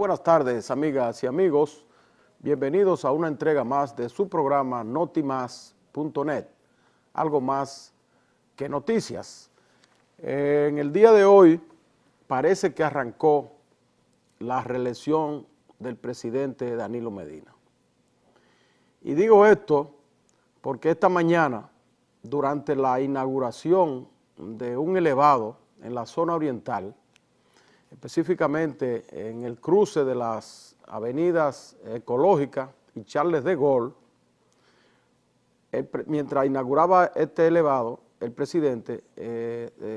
buenas tardes, amigas y amigos. Bienvenidos a una entrega más de su programa notimas.net, algo más que noticias. En el día de hoy parece que arrancó la reelección del presidente Danilo Medina. Y digo esto porque esta mañana, durante la inauguración de un elevado en la zona oriental, específicamente en el cruce de las avenidas Ecológica y Charles de Gaulle, mientras inauguraba este elevado, el presidente,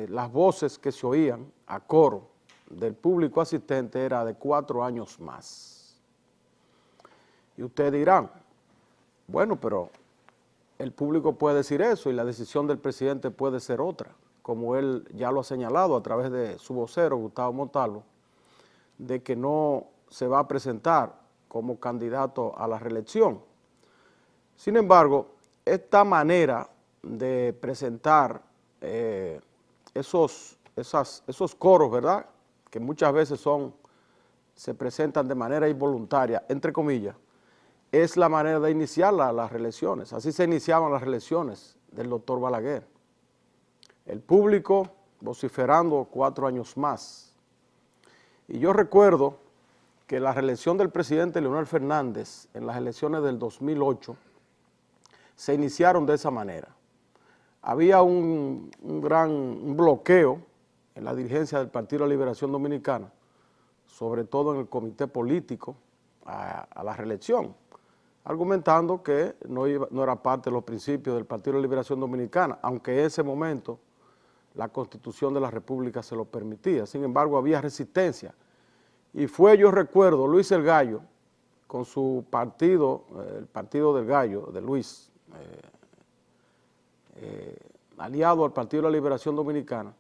las voces que se oían a coro del público asistente era de 4 años más. Y ustedes dirán, bueno, pero el público puede decir eso y la decisión del presidente puede ser otra, como él ya lo ha señalado a través de su vocero, Gustavo Montalvo, de que no se va a presentar como candidato a la reelección. Sin embargo, esta manera de presentar esos coros, ¿verdad?, que muchas veces se presentan de manera involuntaria, entre comillas, es la manera de iniciar las reelecciones. Así se iniciaban las reelecciones del doctor Balaguer. El público vociferando 4 años más. Y yo recuerdo que la reelección del presidente Leonel Fernández en las elecciones del 2008 se iniciaron de esa manera. Había un gran bloqueo en la dirigencia del Partido de la Liberación Dominicana, sobre todo en el comité político a la reelección, argumentando que no era parte de los principios del Partido de la Liberación Dominicana, aunque en ese momento la Constitución de la República se lo permitía. Sin embargo, había resistencia. Y fue, yo recuerdo, Luis el Gallo, con su partido, el Partido del Gallo, de Luis, aliado al Partido de la Liberación Dominicana,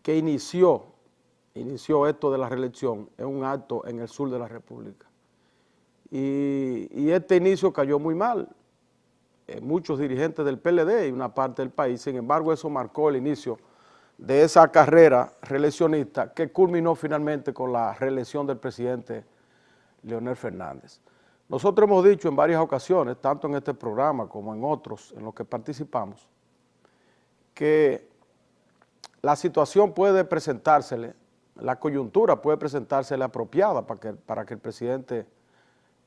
que inició esto de la reelección en un acto en el sur de la República. Y este inicio cayó muy mal. Muchos dirigentes del PLD y una parte del país, sin embargo, eso marcó el inicio de esa carrera reeleccionista que culminó finalmente con la reelección del presidente Leonel Fernández. Nosotros hemos dicho en varias ocasiones, tanto en este programa como en otros en los que participamos, que la situación puede presentársele, la coyuntura puede presentársele apropiada para que el presidente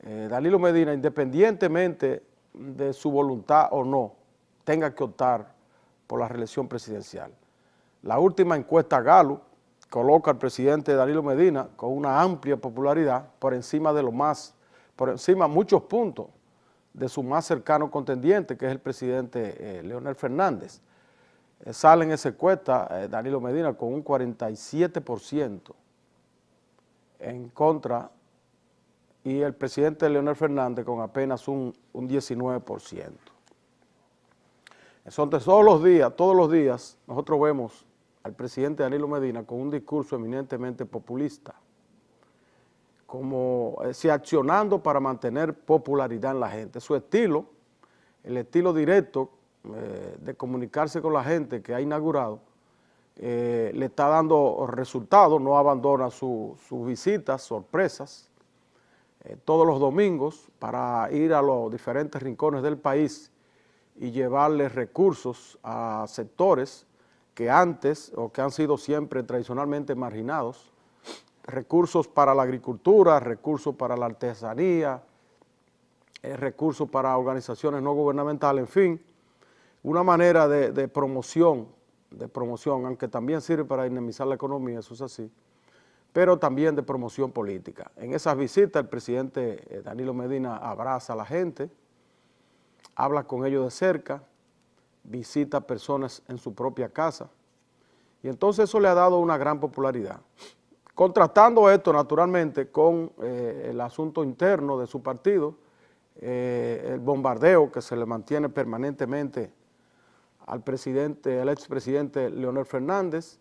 Danilo Medina, independientemente de su voluntad o no, tenga que optar por la reelección presidencial. La última encuesta Gallup coloca al presidente Danilo Medina con una amplia popularidad por encima muchos puntos de su más cercano contendiente, que es el presidente Leonel Fernández. Sale en esa encuesta Danilo Medina con un 47% en contra y el presidente Leonel Fernández con apenas un 19%. Entonces todos los días nosotros vemos al presidente Danilo Medina con un discurso eminentemente populista, como accionando para mantener popularidad en la gente. Su estilo, el estilo directo de comunicarse con la gente que ha inaugurado, le está dando resultados, no abandona sus visitas, sorpresas, todos los domingos para ir a los diferentes rincones del país y llevarle recursos a sectores que antes o que han sido siempre tradicionalmente marginados, recursos para la agricultura, recursos para la artesanía, recursos para organizaciones no gubernamentales, en fin, una manera de promoción, aunque también sirve para dinamizar la economía, eso es así, pero también de promoción política. En esas visitas el presidente Danilo Medina abraza a la gente, habla con ellos de cerca, visita personas en su propia casa, y entonces eso le ha dado una gran popularidad. Contrastando esto naturalmente con el asunto interno de su partido, el bombardeo que se le mantiene permanentemente al expresidente Leonel Fernández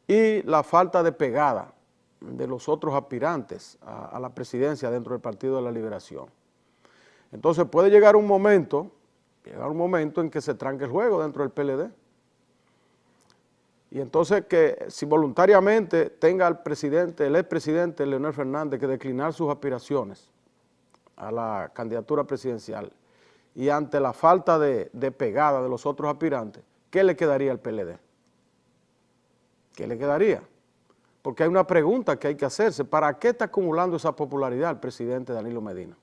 y la falta de pegada de los otros aspirantes a la presidencia dentro del Partido de la Liberación. Entonces puede llegar un momento en que se tranque el juego dentro del PLD. Y entonces que si voluntariamente tenga el expresidente Leonel Fernández que declinar sus aspiraciones a la candidatura presidencial y ante la falta de pegada de los otros aspirantes, ¿qué le quedaría al PLD? ¿Qué le quedaría? Porque hay una pregunta que hay que hacerse. ¿Para qué está acumulando esa popularidad el presidente Danilo Medina?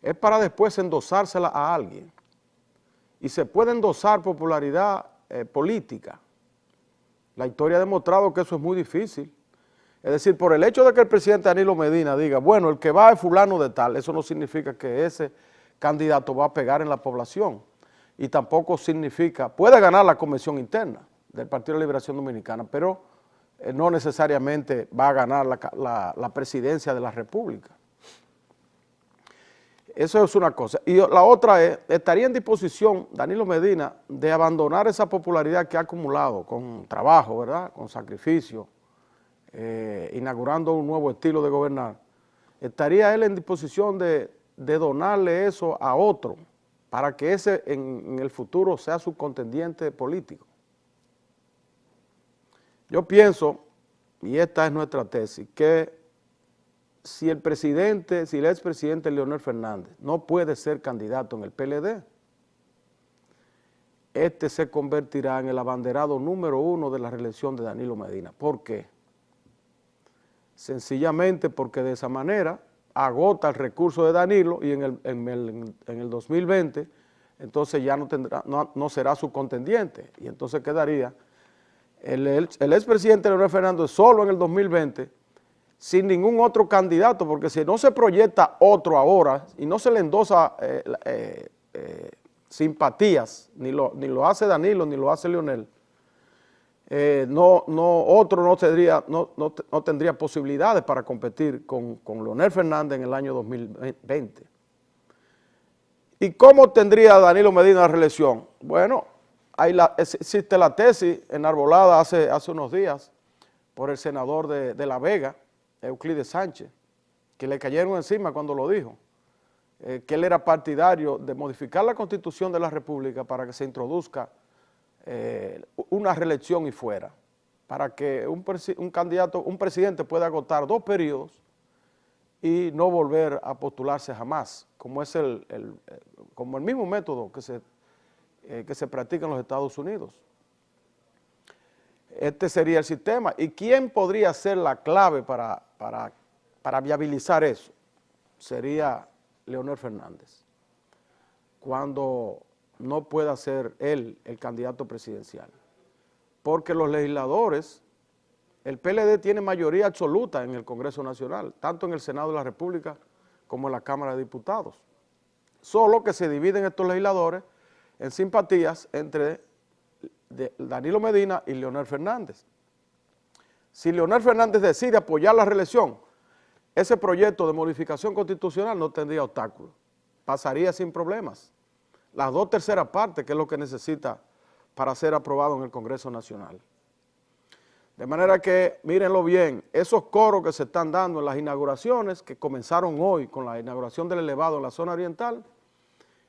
Es para después endosársela a alguien. Y se puede endosar popularidad política. La historia ha demostrado que eso es muy difícil. Es decir, por el hecho de que el presidente Danilo Medina diga, bueno, el que va es fulano de tal, eso no significa que ese candidato va a pegar en la población. Y tampoco significa, puede ganar la convención interna del Partido de la Liberación Dominicana, pero no necesariamente va a ganar la presidencia de la República. Eso es una cosa. Y la otra es, ¿estaría en disposición Danilo Medina de abandonar esa popularidad que ha acumulado con trabajo, ¿verdad?, con sacrificio, inaugurando un nuevo estilo de gobernar? ¿Estaría él en disposición de donarle eso a otro para que ese en el futuro sea su contendiente político? Yo pienso, y esta es nuestra tesis, que si el expresidente Leonel Fernández no puede ser candidato en el PLD, este se convertirá en el abanderado número 1 de la reelección de Danilo Medina. ¿Por qué? Sencillamente porque de esa manera agota el recurso de Danilo y en el 2020 entonces ya no será su contendiente y entonces quedaría el expresidente Leonel Fernández solo en el 2020 sin ningún otro candidato, porque si no se proyecta otro ahora y no se le endosa simpatías, ni lo hace Danilo ni lo hace Leonel, otro no tendría posibilidades para competir con Leonel Fernández en el año 2020. ¿Y cómo tendría Danilo Medina la reelección? Bueno, existe la tesis enarbolada hace unos días por el senador de La Vega, Euclides Sánchez, que le cayeron encima cuando lo dijo, que él era partidario de modificar la Constitución de la República para que se introduzca una reelección y fuera, para que un presidente pueda agotar 2 periodos y no volver a postularse jamás, como es como el mismo método que se practica en los Estados Unidos. Este sería el sistema. ¿Y quién podría ser la clave para viabilizar eso? Sería Leonel Fernández, cuando no pueda ser él el candidato presidencial. Porque los legisladores, el PLD tiene mayoría absoluta en el Congreso Nacional, tanto en el Senado de la República como en la Cámara de Diputados. Solo que se dividen estos legisladores en simpatías entre Danilo Medina y Leonel Fernández. Si Leonel Fernández decide apoyar la reelección, ese proyecto de modificación constitucional no tendría obstáculos, pasaría sin problemas. Las 2/3 partes, que es lo que necesita para ser aprobado en el Congreso Nacional. De manera que, mírenlo bien, esos coros que se están dando en las inauguraciones, que comenzaron hoy con la inauguración del elevado en la zona oriental,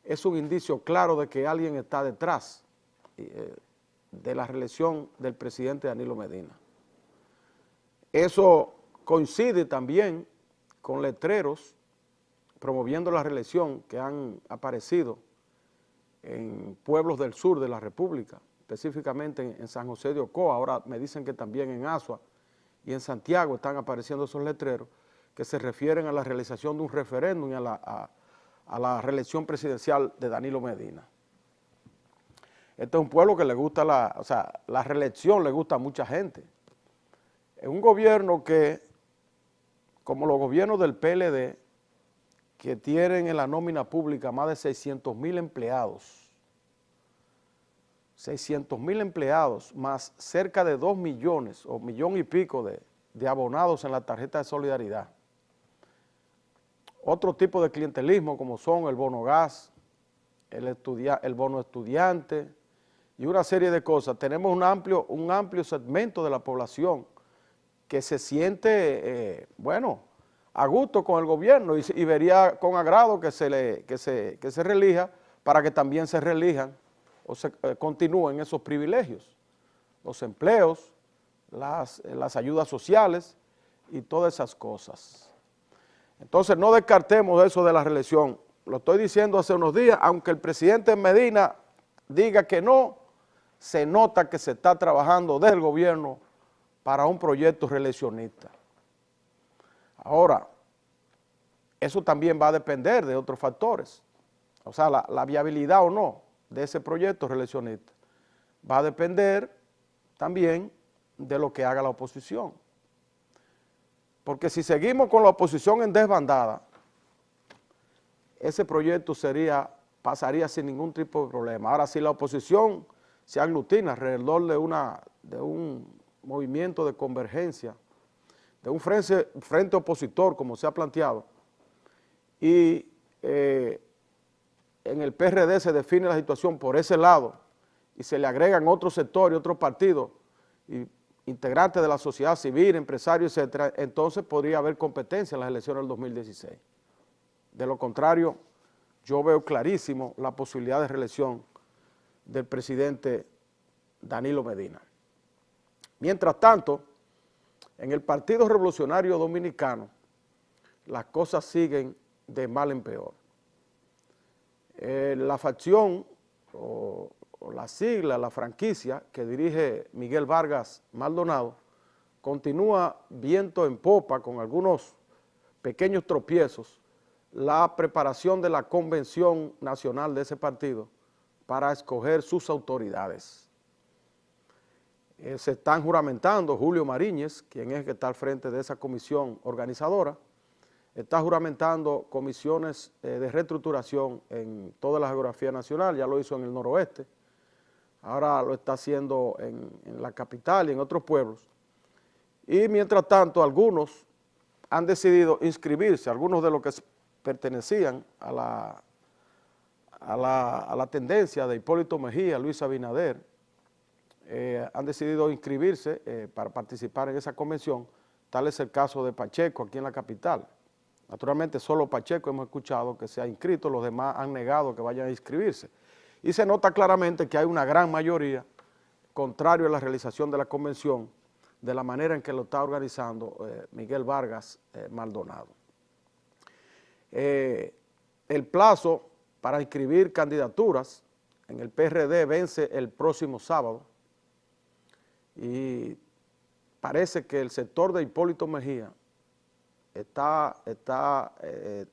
es un indicio claro de que alguien está detrás de la reelección del presidente Danilo Medina. Eso coincide también con letreros promoviendo la reelección que han aparecido en pueblos del sur de la República, específicamente en San José de Ocoa. Ahora me dicen que también en Asua y en Santiago están apareciendo esos letreros que se refieren a la realización de un referéndum y a la reelección presidencial de Danilo Medina. Este es un pueblo que le gusta la reelección le gusta a mucha gente. Es un gobierno que, como los gobiernos del PLD, que tienen en la nómina pública más de 600,000 empleados, 600,000 empleados, más cerca de 2 millones o 1,000,000 y pico de abonados en la tarjeta de solidaridad. Otro tipo de clientelismo como son el bono gas, el bono estudiante y una serie de cosas. Tenemos un amplio segmento de la población que se siente, a gusto con el gobierno y vería con agrado que se reelija para que también se reelijan o se continúen esos privilegios. los empleos, las ayudas sociales y todas esas cosas. Entonces no descartemos eso de la reelección. Lo estoy diciendo hace unos días, aunque el presidente Medina diga que no, se nota que se está trabajando desde el gobierno para un proyecto reeleccionista. Ahora, eso también va a depender de otros factores. O sea, la viabilidad o no de ese proyecto reeleccionista va a depender también de lo que haga la oposición. Porque si seguimos con la oposición en desbandada, ese proyecto pasaría sin ningún tipo de problema. Ahora, si la oposición se aglutina alrededor de un movimiento de convergencia, de un frente opositor, como se ha planteado, y en el PRD se define la situación por ese lado, y se le agregan otros sectores, otros partidos, y integrantes de la sociedad civil, empresarios, etcétera, entonces podría haber competencia en las elecciones del 2016. De lo contrario, yo veo clarísimo la posibilidad de reelección del presidente Danilo Medina. Mientras tanto, en el Partido Revolucionario Dominicano, las cosas siguen de mal en peor. La facción o la sigla, la franquicia que dirige Miguel Vargas Maldonado, continúa viento en popa con algunos pequeños tropiezos la preparación de la convención nacional de ese partido para escoger sus autoridades. Se están juramentando, Julio Mariñez, quien es el que está al frente de esa comisión organizadora, está juramentando comisiones de reestructuración en toda la geografía nacional, ya lo hizo en el noroeste, ahora lo está haciendo en la capital y en otros pueblos. Y mientras tanto, algunos han decidido inscribirse, algunos de los que pertenecían a la tendencia de Hipólito Mejía, Luis Abinader, han decidido inscribirse para participar en esa convención. Tal es el caso de Pacheco aquí en la capital. Naturalmente solo Pacheco hemos escuchado que se ha inscrito, los demás han negado que vayan a inscribirse. Y se nota claramente que hay una gran mayoría contrario a la realización de la convención de la manera en que lo está organizando Miguel Vargas Maldonado. El plazo para inscribir candidaturas en el PRD vence el próximo sábado y parece que el sector de Hipólito Mejía está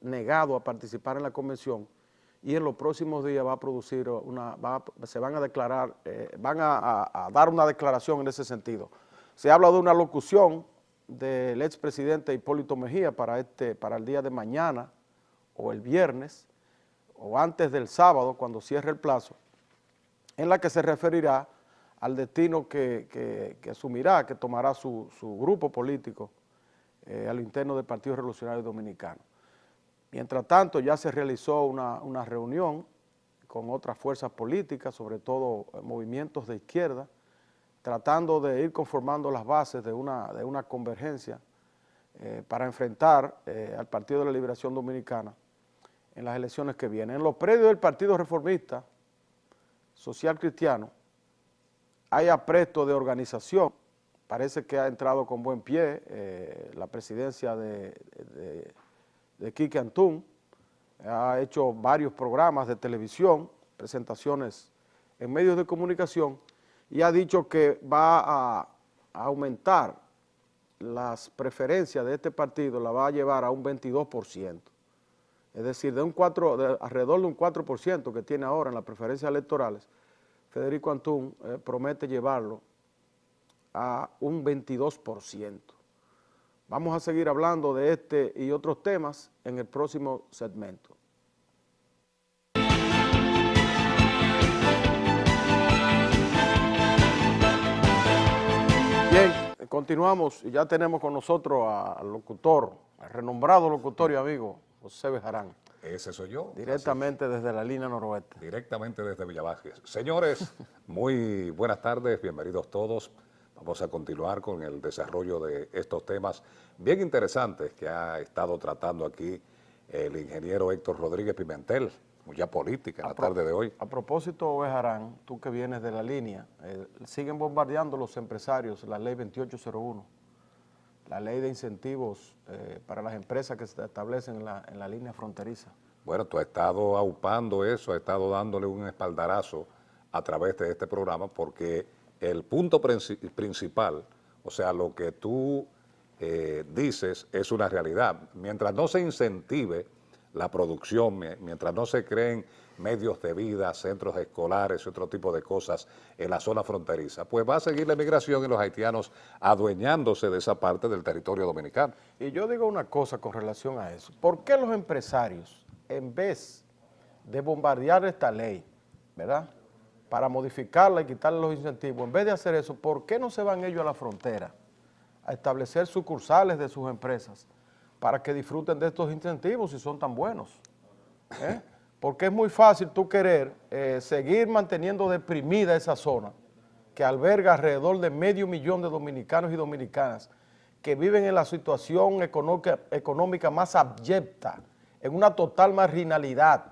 negado a participar en la convención y en los próximos días va a producir se van a declarar, van a dar una declaración en ese sentido. Se habla de una locución del expresidente Hipólito Mejía para el día de mañana o el viernes o antes del sábado cuando cierre el plazo, en la que se referirá al destino que asumirá, que tomará su grupo político a lo interno del Partido Revolucionario Dominicano. Mientras tanto, ya se realizó una reunión con otras fuerzas políticas, sobre todo movimientos de izquierda, tratando de ir conformando las bases de una convergencia para enfrentar al Partido de la Liberación Dominicana en las elecciones que vienen. En los predios del Partido Reformista Social Cristiano hay apresto de organización, parece que ha entrado con buen pie la presidencia de Quique Antún, ha hecho varios programas de televisión, presentaciones en medios de comunicación y ha dicho que va a aumentar las preferencias de este partido, la va a llevar a un 22%. Es decir, alrededor de un 4% que tiene ahora en las preferencias electorales, Federico Antún promete llevarlo a un 22%. Vamos a seguir hablando de este y otros temas en el próximo segmento. Bien, continuamos y ya tenemos con nosotros al locutor, al renombrado locutor y amigo José Bejarán. Ese soy yo. Directamente desde la línea noroeste. Directamente desde Villabajes. Señores, muy buenas tardes, bienvenidos todos. Vamos a continuar con el desarrollo de estos temas bien interesantes que ha estado tratando aquí el ingeniero Héctor Rodríguez Pimentel. Mucha política en la tarde de hoy. A propósito, Bejarán, tú que vienes de la línea, siguen bombardeando los empresarios la ley 2801, la ley de incentivos para las empresas que se establecen en la línea fronteriza. Bueno, tú has estado aupando eso, has estado dándole un espaldarazo a través de este programa, porque el punto principal, o sea, lo que tú dices es una realidad. Mientras no se incentive la producción, mientras no se creen medios de vida, centros escolares y otro tipo de cosas en la zona fronteriza, pues va a seguir la migración y los haitianos adueñándose de esa parte del territorio dominicano. Y yo digo una cosa con relación a eso. ¿Por qué los empresarios, en vez de bombardear esta ley, ¿verdad?, para modificarla y quitarle los incentivos, en vez de hacer eso, ¿por qué no se van ellos a la frontera a establecer sucursales de sus empresas para que disfruten de estos incentivos si son tan buenos? Porque es muy fácil tú querer seguir manteniendo deprimida esa zona que alberga alrededor de 500,000 de dominicanos y dominicanas que viven en la situación económica más abyecta, en una total marginalidad,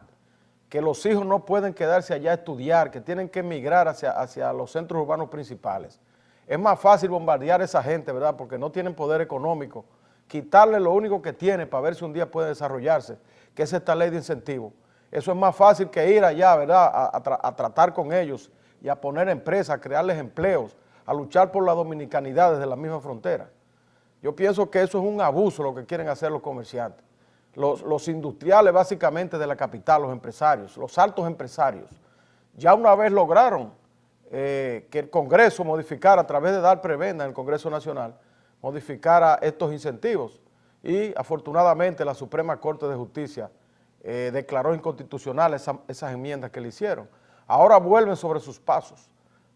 que los hijos no pueden quedarse allá a estudiar, que tienen que emigrar hacia los centros urbanos principales. Es más fácil bombardear a esa gente, ¿verdad?, porque no tienen poder económico, quitarle lo único que tiene para ver si un día puede desarrollarse, que es esta ley de incentivos. Eso es más fácil que ir allá, ¿verdad?, a tratar con ellos y a poner empresas, a crearles empleos, a luchar por la dominicanidad desde la misma frontera. Yo pienso que eso es un abuso lo que quieren hacer los comerciantes. Los industriales básicamente de la capital, los empresarios, los altos empresarios, ya una vez lograron que el Congreso modificara, a través de dar prebenda en el Congreso Nacional, modificara estos incentivos, y afortunadamente la Suprema Corte de Justicia declaró inconstitucional esas enmiendas que le hicieron. Ahora vuelven sobre sus pasos,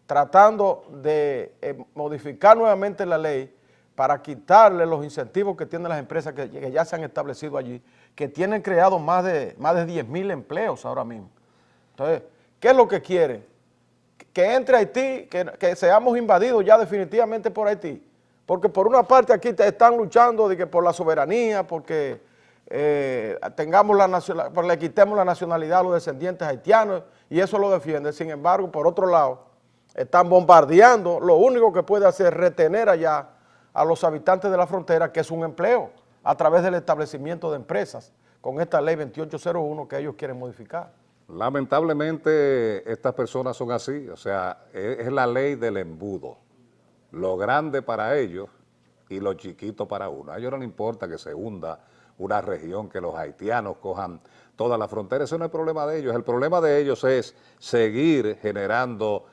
tratando de modificar nuevamente la ley para quitarle los incentivos que tienen las empresas que ya se han establecido allí, que tienen creado más de 10,000 empleos ahora mismo. Entonces, ¿qué es lo que quieren? Que entre Haití, que seamos invadidos ya definitivamente por Haití. Porque por una parte aquí están luchando de que por la soberanía, porque le quitemos la nacionalidad a los descendientes haitianos, y eso lo defienden. Sin embargo, por otro lado, están bombardeando, lo único que puede hacer es retener allá a los habitantes de la frontera, que es un empleo, a través del establecimiento de empresas, con esta ley 2801 que ellos quieren modificar. Lamentablemente estas personas son así, o sea, es la ley del embudo, lo grande para ellos y lo chiquito para uno. A ellos no les importa que se hunda una región, que los haitianos cojan toda la frontera, ese no es el problema de ellos. El problema de ellos es seguir generando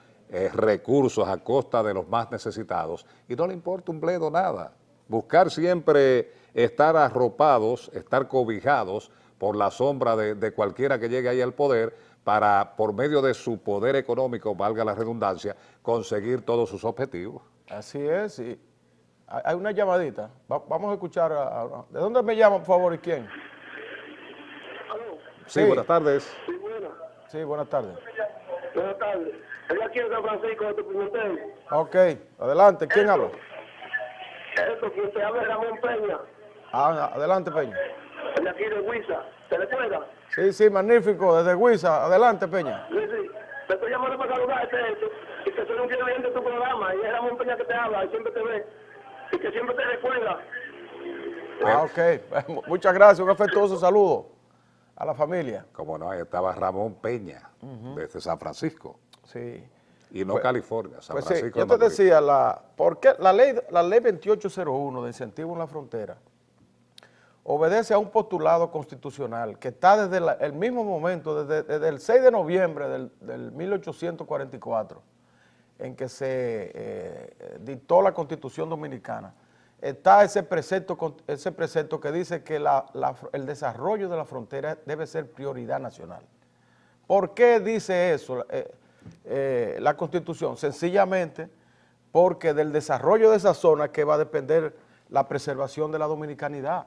recursos a costa de los más necesitados, y no le importa un bledo nada. Buscar siempre estar arropados, estar cobijados por la sombra de cualquiera que llegue ahí al poder, para, por medio de su poder económico, valga la redundancia, conseguir todos sus objetivos. Así es, y hay una llamadita. Vamos a escuchar ¿de dónde me llaman, por favor, y quién? ¿Aló? Sí, buenas tardes. Sí, buenas. Sí, buenas tardes. Buenas tardes. Es aquí en San Francisco de Pimentel. Ok, adelante, ¿quién habla? Esto, quien te habla es Ramón Peña, Adelante, Peña. de aquí de Huiza. ¿Se le cuenta? Sí, sí, magnífico, desde Huiza. Adelante, Peña. Sí, sí. Te estoy llamando para saludarte y que soy un fiel oyente de tu programa, y es Ramón Peña que te habla y siempre te ve y que siempre te recuerda. Ok, muchas gracias, un afectuoso saludo a la familia. Como no, ahí estaba Ramón Peña, desde San Francisco, Sí. y no Pues- California, San Pues sí, Francisco. yo de te Macorís. decía, ¿por qué la ley 2801 de incentivo en la frontera obedece a un postulado constitucional que está desde el mismo momento, desde el 6 de noviembre del 1844, en que se dictó la Constitución Dominicana. Está ese precepto que dice que el desarrollo de la frontera debe ser prioridad nacional. ¿Por qué dice eso la Constitución? Sencillamente porque del desarrollo de esa zona que va a depender la preservación de la dominicanidad.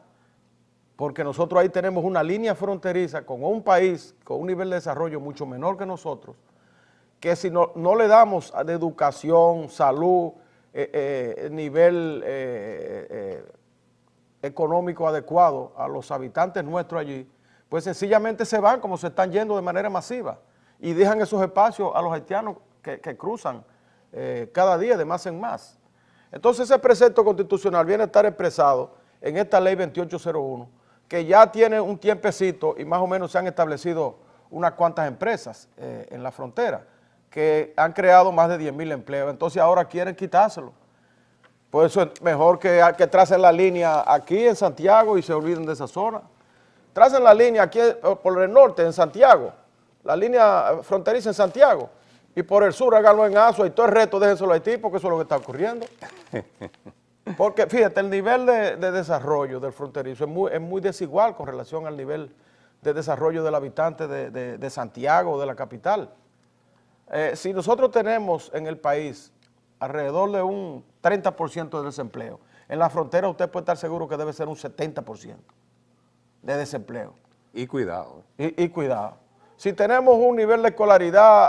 Porque nosotros ahí tenemos una línea fronteriza con un país con un nivel de desarrollo mucho menor que nosotros, que si no le damos de educación, salud, nivel económico adecuado a los habitantes nuestros allí, pues sencillamente se van como se están yendo de manera masiva y dejan esos espacios a los haitianos que cruzan cada día de más en más. Entonces ese precepto constitucional viene a estar expresado en esta ley 2801, que ya tiene un tiempecito y más o menos se han establecido unas cuantas empresas en la frontera que han creado más de 10,000 empleos. Entonces ahora quieren quitárselo. Por eso es mejor que tracen la línea aquí en Santiago y se olviden de esa zona. Tracen la línea aquí por el norte en Santiago, la línea fronteriza en Santiago, y por el sur háganlo en Azua y todo el resto déjenselo a Haití porque eso es lo que está ocurriendo. Porque fíjate, el nivel de desarrollo del fronterizo es muy desigual con relación al nivel de desarrollo del habitante de Santiago, de la capital. Si nosotros tenemos en el país alrededor de un 30% de desempleo, en la frontera usted puede estar seguro que debe ser un 70% de desempleo. Y cuidado. Y cuidado. Si tenemos un nivel de escolaridad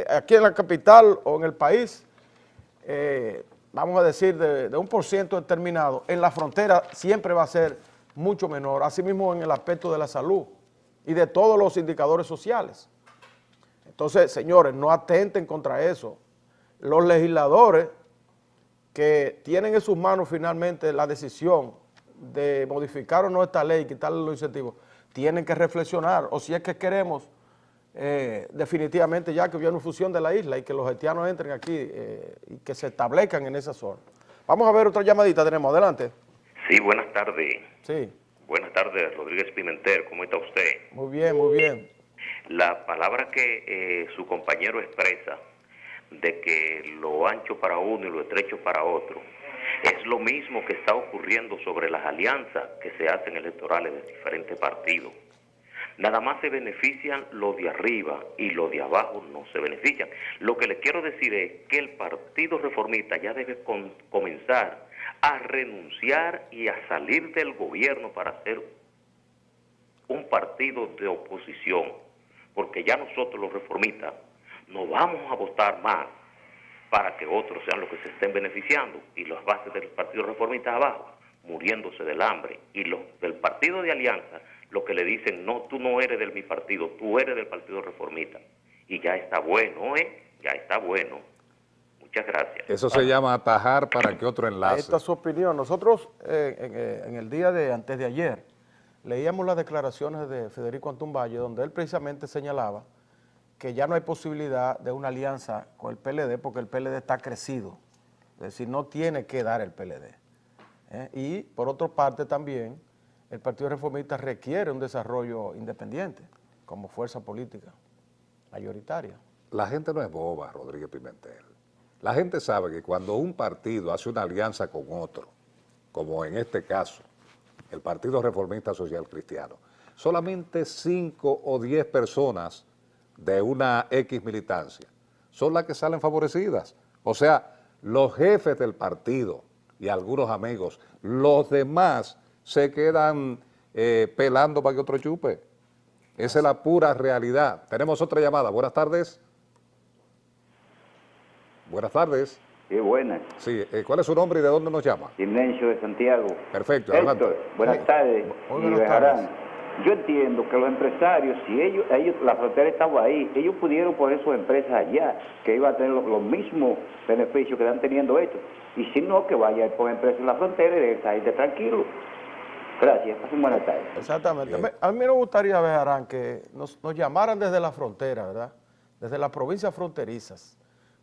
aquí en la capital o en el país, vamos a decir de un % determinado, en la frontera siempre va a ser mucho menor, asimismo en el aspecto de la salud y de todos los indicadores sociales. Entonces, señores, no atenten contra eso. Los legisladores que tienen en sus manos finalmente la decisión de modificar o no esta ley, quitarle los incentivos, tienen que reflexionar, o si es que queremos definitivamente ya que hubiera una fusión de la isla y que los haitianos entren aquí y que se establezcan en esa zona. Vamos a ver otra llamadita, tenemos, adelante. Sí, buenas tardes. Sí. Buenas tardes, Rodríguez Pimentel, ¿cómo está usted? Muy bien, muy bien. La palabra que su compañero expresa de que lo ancho para uno y lo estrecho para otro, es lo mismo que está ocurriendo sobre las alianzas que se hacen electorales de diferentes partidos. Nada más se benefician los de arriba y los de abajo no se benefician. Lo que les quiero decir es que el Partido Reformista ya debe comenzar a renunciar y a salir del gobierno para ser un partido de oposición, porque ya nosotros los reformistas no vamos a votar más para que otros sean los que se estén beneficiando y las bases del Partido Reformista abajo, muriéndose del hambre, y los del Partido de Alianza, lo que le dicen, no, tú no eres de mi partido, tú eres del Partido Reformista. Y ya está bueno, ya está bueno. Muchas gracias. Eso se llama atajar para que otro enlace. Esta es su opinión. Nosotros en el día de antes de ayer leíamos las declaraciones de Federico Antún Valle, donde él precisamente señalaba que ya no hay posibilidad de una alianza con el PLD porque el PLD está crecido, es decir, no tiene que dar el PLD. Y por otra parte también el Partido Reformista requiere un desarrollo independiente como fuerza política mayoritaria. La gente no es boba, Rodríguez Pimentel. La gente sabe que cuando un partido hace una alianza con otro, como en este caso, el Partido Reformista Social Cristiano, solamente 5 o 10 personas de una X militancia son las que salen favorecidas. O sea, los jefes del partido y algunos amigos, los demás se quedan pelando para que otro chupe. Esa es la pura realidad. Tenemos otra llamada. Buenas tardes. Buenas tardes. Sí, buenas. Sí, ¿cuál es su nombre y de dónde nos llama? Silencio de Santiago. Perfecto, adelante. Héctor, buenas tardes. Muy Y buenas Bejarán. tardes. Yo entiendo que los empresarios, si ellos, la frontera estaba ahí, ellos pudieron poner sus empresas allá, que iban a tener los mismos beneficios que están teniendo estos. Y si no, que vaya a poner empresas en la frontera y de esa gente tranquilo. Gracias, pasen buenas tardes. Exactamente. A mí me gustaría, Bejarán, que nos llamaran desde la frontera, ¿verdad? Desde las provincias fronterizas,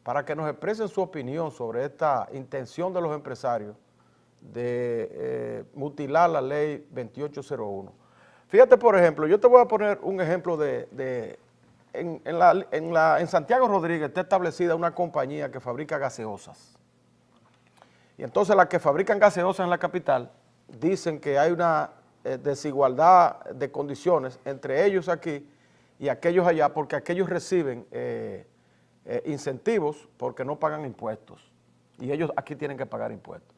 para que nos expresen su opinión sobre esta intención de los empresarios de mutilar la ley 2801. Fíjate, por ejemplo, yo te voy a poner un ejemplo en Santiago Rodríguez está establecida una compañía que fabrica gaseosas. Y entonces las que fabrican gaseosas en la capital dicen que hay una desigualdad de condiciones entre ellos aquí y aquellos allá, porque aquellos reciben incentivos porque no pagan impuestos. Y ellos aquí tienen que pagar impuestos.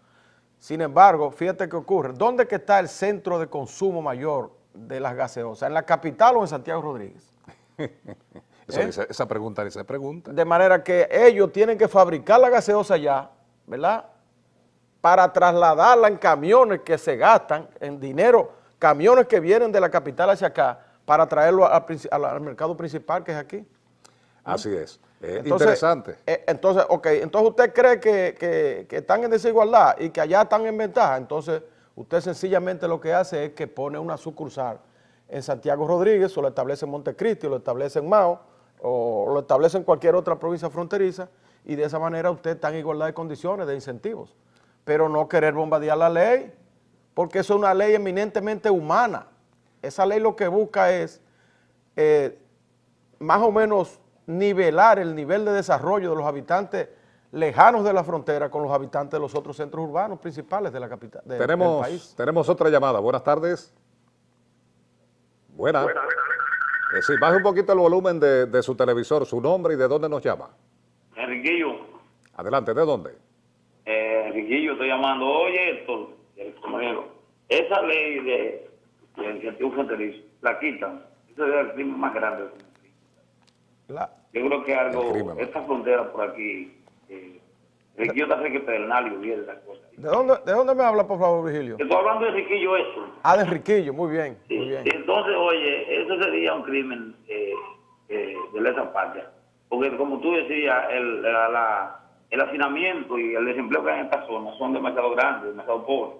Sin embargo, fíjate qué ocurre. ¿Dónde que está el centro de consumo mayor de las gaseosas? ¿En la capital o en Santiago Rodríguez? Esa pregunta ni se pregunta. De manera que ellos tienen que fabricar la gaseosa allá, ¿verdad?, para trasladarla en camiones que se gastan en dinero camiones que vienen de la capital hacia acá para traerlo al mercado principal, que es aquí. Así es. Entonces, Interesante. Entonces usted cree que están en desigualdad y que allá están en ventaja. Entonces, usted sencillamente lo que hace es que pone una sucursal en Santiago Rodríguez, o lo establece en Montecristi, o lo establece en Mao, o lo establece en cualquier otra provincia fronteriza, y de esa manera usted está en igualdad de condiciones, de incentivos. Pero no querer bombardear la ley, porque eso es una ley eminentemente humana. Esa ley lo que busca es más o menos nivelar el nivel de desarrollo de los habitantes lejanos de la frontera con los habitantes de los otros centros urbanos principales de la capital del país. Tenemos otra llamada. Buenas tardes. Buenas. Sí, baje un poquito el volumen de su televisor, su nombre y de dónde nos llama. Enriquillo. Adelante, ¿de dónde? Enriquillo, estoy llamando. Oye, Héctor, el compañero, esa ley de incentivo fronterizo, la quitan. Eso es el crimen más grande. Yo creo que algo, esta frontera por aquí, Enriquillo está cerca de Pedernal y Oviedo, esas cosas. ¿De dónde me habla, por favor, Virgilio? Estoy hablando de Enriquillo, eso. Ah, de Enriquillo, muy bien, Sí. muy bien. Entonces, oye, eso sería un crimen de lesa patria. Porque como tú decías, el hacinamiento y el desempleo que hay en esta zona son demasiado grandes, demasiado pobres.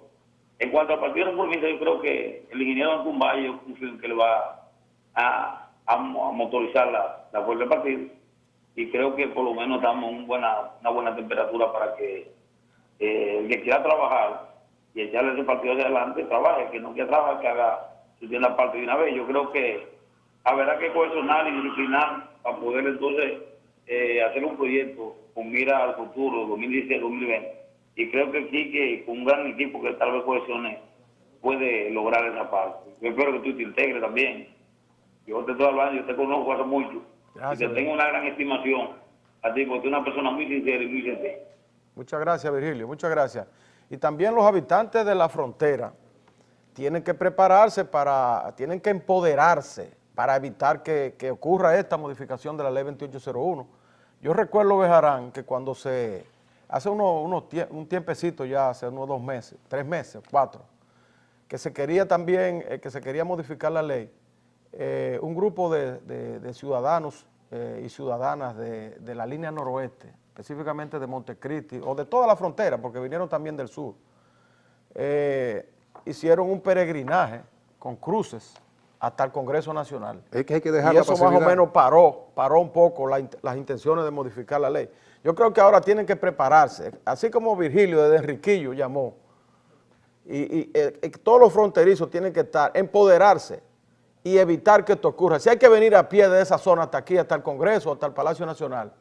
En cuanto al Partido Reformista, yo creo que el ingeniero Anton Valle, yo confío en que le va a motorizar la fuerza del partido, y creo que por lo menos estamos en una buena temperatura para que el que quiera trabajar y echarle ese partido hacia adelante, trabaje. Que no quiera trabajar, que haga su tienda parte de una vez. Yo creo que habrá que cohesionar y disciplinar para poder entonces hacer un proyecto con mira al futuro, 2016-2020. Y creo que Quique, con un gran equipo que tal vez cohesione, puede lograr esa parte. Yo espero que tú te integres también. Yo te estoy hablando, yo te conozco hace mucho. Gracias, y te tengo una gran estimación a ti, porque tú eres una persona muy sincera y muy sencilla. Muchas gracias, Virgilio, muchas gracias. Y también los habitantes de la frontera tienen que prepararse tienen que empoderarse para evitar que ocurra esta modificación de la ley 2801. Yo recuerdo, Bejarán, que cuando hace un tiempecito ya, hace unos 2 meses, 3 meses, 4, que se quería también, que se quería modificar la ley, un grupo de ciudadanos y ciudadanas de la línea noroeste, específicamente de Montecristi, o de toda la frontera, porque vinieron también del sur, hicieron un peregrinaje con cruces hasta el Congreso Nacional. Es que hay que dejar y eso más o menos paró un poco las intenciones de modificar la ley. Yo creo que ahora tienen que prepararse, así como Virgilio de Enriquillo llamó, y todos los fronterizos tienen que empoderarse y evitar que esto ocurra. Si hay que venir a pie de esa zona hasta aquí, hasta el Congreso, hasta el Palacio Nacional,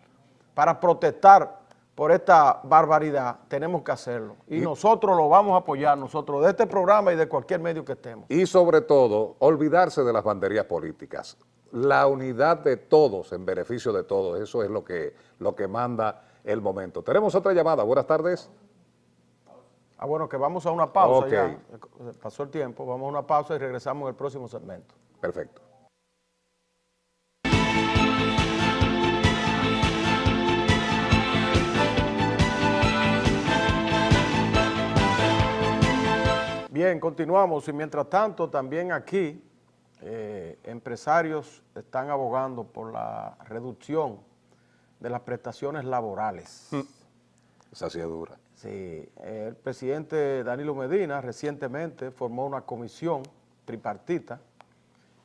para protestar por esta barbaridad, tenemos que hacerlo. Y nosotros lo vamos a apoyar, nosotros de este programa y de cualquier medio que estemos. Y sobre todo, olvidarse de las banderías políticas. La unidad de todos en beneficio de todos, eso es lo que manda el momento. Tenemos otra llamada, buenas tardes. Bueno, que vamos a una pausa Okay. Ya, pasó el tiempo, vamos a una pausa y regresamos en el próximo segmento. Perfecto. Bien, continuamos y mientras tanto también aquí empresarios están abogando por la reducción de las prestaciones laborales. Esa sí es dura. Sí, el presidente Danilo Medina recientemente formó una comisión tripartita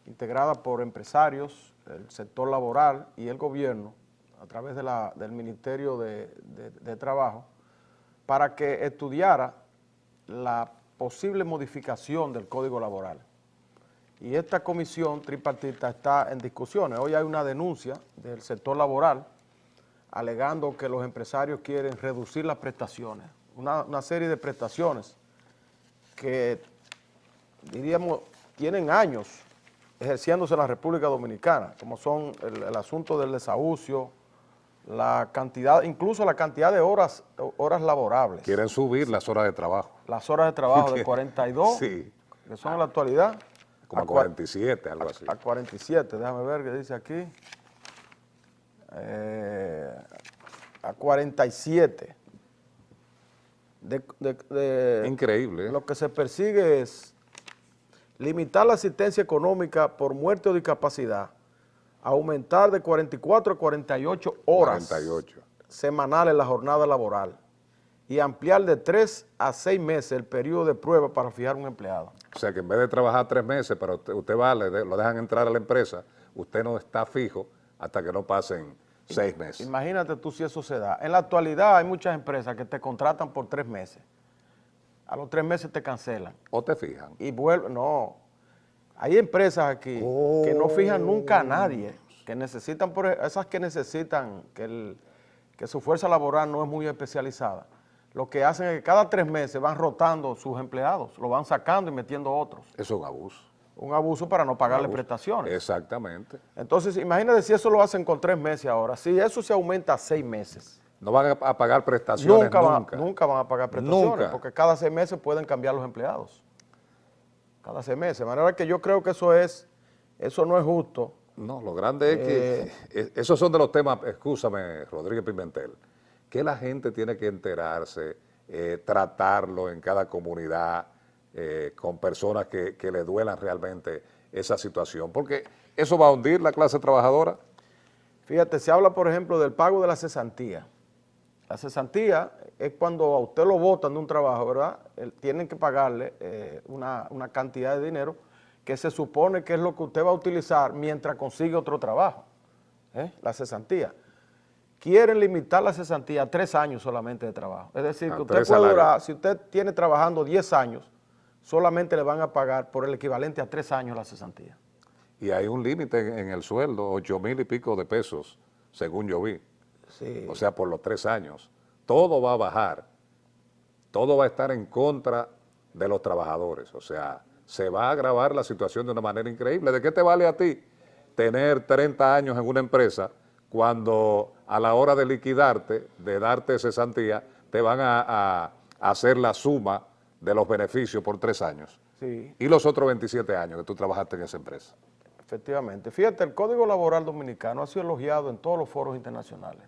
integrada por empresarios, el sector laboral y el gobierno a través del Ministerio de Trabajo para que estudiara la posible modificación del Código Laboral. Y esta comisión tripartita está en discusiones. Hoy hay una denuncia del sector laboral alegando que los empresarios quieren reducir las prestaciones, una serie de prestaciones que, diríamos, tienen años ejerciéndose en la República Dominicana, como son el asunto del desahucio, la cantidad, incluso la cantidad de horas laborables. Quieren subir las horas de trabajo. Las horas de trabajo de 42, sí, que son en la actualidad, como a 47, algo así. a 47, déjame ver qué dice aquí, a 47. Increíble. Lo que se persigue es limitar la asistencia económica por muerte o discapacidad, aumentar de 44 a 48 horas 48. semanales la jornada laboral y ampliar de 3 a 6 meses el periodo de prueba para fijar un empleado. O sea que en vez de trabajar 3 meses, pero usted va, lo dejan entrar a la empresa, usted no está fijo hasta que no pasen 6 meses. Imagínate tú si eso se da. En la actualidad hay muchas empresas que te contratan por 3 meses. A los 3 meses te cancelan. ¿O te fijan? Y vuelven, no. Hay empresas aquí que no fijan nunca a nadie, que necesitan, esas que necesitan que su fuerza laboral no es muy especializada. Lo que hacen es que cada 3 meses van rotando sus empleados, lo van sacando y metiendo otros. Eso es un abuso. Un abuso para no pagarle prestaciones. Exactamente. Entonces, imagínate si eso lo hacen con 3 meses ahora, si eso se aumenta a 6 meses. No van a pagar prestaciones nunca. Nunca van a pagar prestaciones, Nunca. porque cada 6 meses pueden cambiar los empleados. Cada 6 meses. De manera que yo creo que eso no es justo. No, lo grande es que esos son de los temas, escúchame, Rodríguez Pimentel, que la gente tiene que enterarse, tratarlo en cada comunidad, con personas que le duelan realmente esa situación, porque eso va a hundir la clase trabajadora. Fíjate, se habla, por ejemplo, del pago de la cesantía. La cesantía es cuando a usted lo botan de un trabajo, ¿verdad? Tienen que pagarle una cantidad de dinero que se supone que es lo que usted va a utilizar mientras consigue otro trabajo, la cesantía. Quieren limitar la cesantía a 3 años solamente de trabajo. Es decir, que usted puede durar, si usted tiene trabajando 10 años, solamente le van a pagar por el equivalente a 3 años la cesantía. Y hay un límite en el sueldo, 8,000 y pico de pesos, según yo vi. Sí. O sea, por los 3 años. Todo va a bajar, todo va a estar en contra de los trabajadores. O sea, se va a agravar la situación de una manera increíble. ¿De qué te vale a ti tener 30 años en una empresa cuando a la hora de liquidarte, de darte cesantía, te van a hacer la suma de los beneficios por 3 años? Sí. Y los otros 27 años que tú trabajaste en esa empresa. Efectivamente. Fíjate, el Código Laboral Dominicano ha sido elogiado en todos los foros internacionales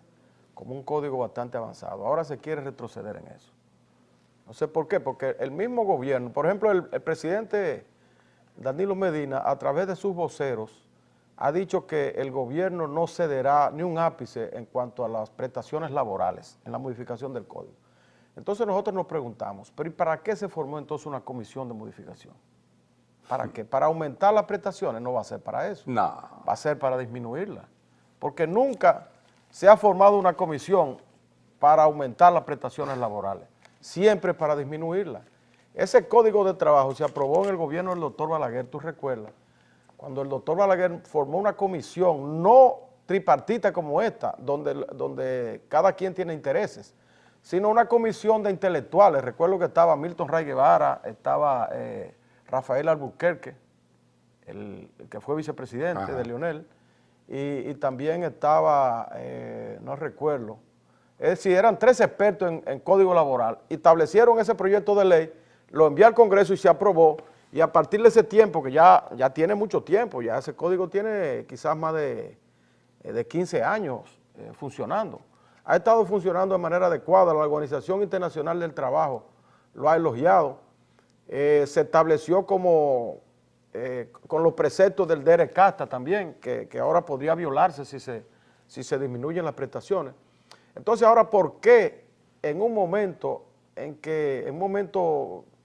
como un código bastante avanzado. Ahora se quiere retroceder en eso. No sé por qué, porque el mismo gobierno, por ejemplo, el presidente Danilo Medina, a través de sus voceros, ha dicho que el gobierno no cederá ni un ápice en cuanto a las prestaciones laborales en la modificación del código. Entonces nosotros nos preguntamos, ¿pero y para qué se formó entonces una comisión de modificación? ¿Para qué? ¿Para aumentar las prestaciones? No va a ser para eso. No. Va a ser para disminuirlas. Porque nunca se ha formado una comisión para aumentar las prestaciones laborales. Siempre para disminuirlas. Ese código de trabajo se aprobó en el gobierno del doctor Balaguer, tú recuerdas, cuando el doctor Balaguer formó una comisión no tripartita como esta, donde cada quien tiene intereses, sino una comisión de intelectuales. Recuerdo que estaba Milton Ray Guevara, estaba Rafael Albuquerque, el que fue vicepresidente de Leonel, y también estaba, no recuerdo, es decir, eran 3 expertos en código laboral, establecieron ese proyecto de ley, lo envió al Congreso y se aprobó, y a partir de ese tiempo, que ya tiene mucho tiempo, ya ese código tiene quizás más de 15 años funcionando, ha estado funcionando de manera adecuada. La Organización Internacional del Trabajo lo ha elogiado. Se estableció como con los preceptos del Derek Casta también, que ahora podría violarse si se disminuyen las prestaciones. Entonces ahora, ¿por qué en un momento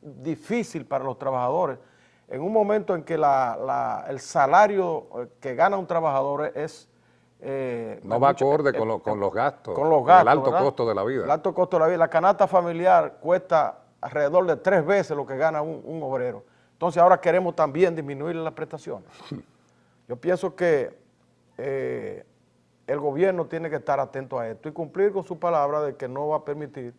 difícil para los trabajadores, en un momento en que el salario que gana un trabajador es no va acorde con los gastos, con los gastos, el alto ¿verdad? costo de la vida. El alto costo de la vida. La canasta familiar cuesta alrededor de 3 veces lo que gana un obrero. Entonces ahora queremos también disminuir las prestaciones. Yo pienso que el gobierno tiene que estar atento a esto y cumplir con su palabra de que no va a permitir